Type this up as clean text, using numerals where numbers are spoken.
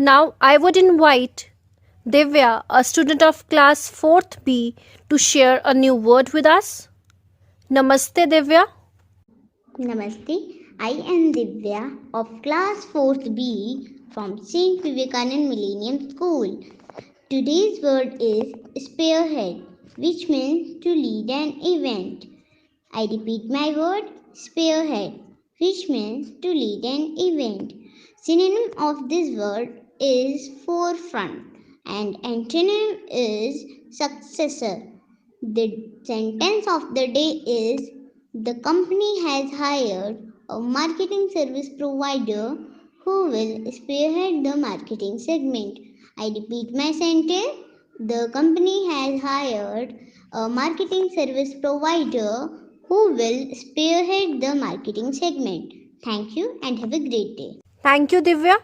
Now I would invite Divya, a student of class 4th B, to share a new word with us. Namaste Divya. Namaste, I am Divya of class 4th B from St. Vivekanand Millennium School. Today's word is spearhead, which means to lead an event. I repeat my word spearhead, which means to lead an event. Synonym of this word is forefront and antonym is successor. The sentence of the day is: the company has hired a marketing service provider who will spearhead the marketing segment. I repeat my sentence: the company has hired a marketing service provider who will spearhead the marketing segment. Thank you and have a great day. Thank you, Divya.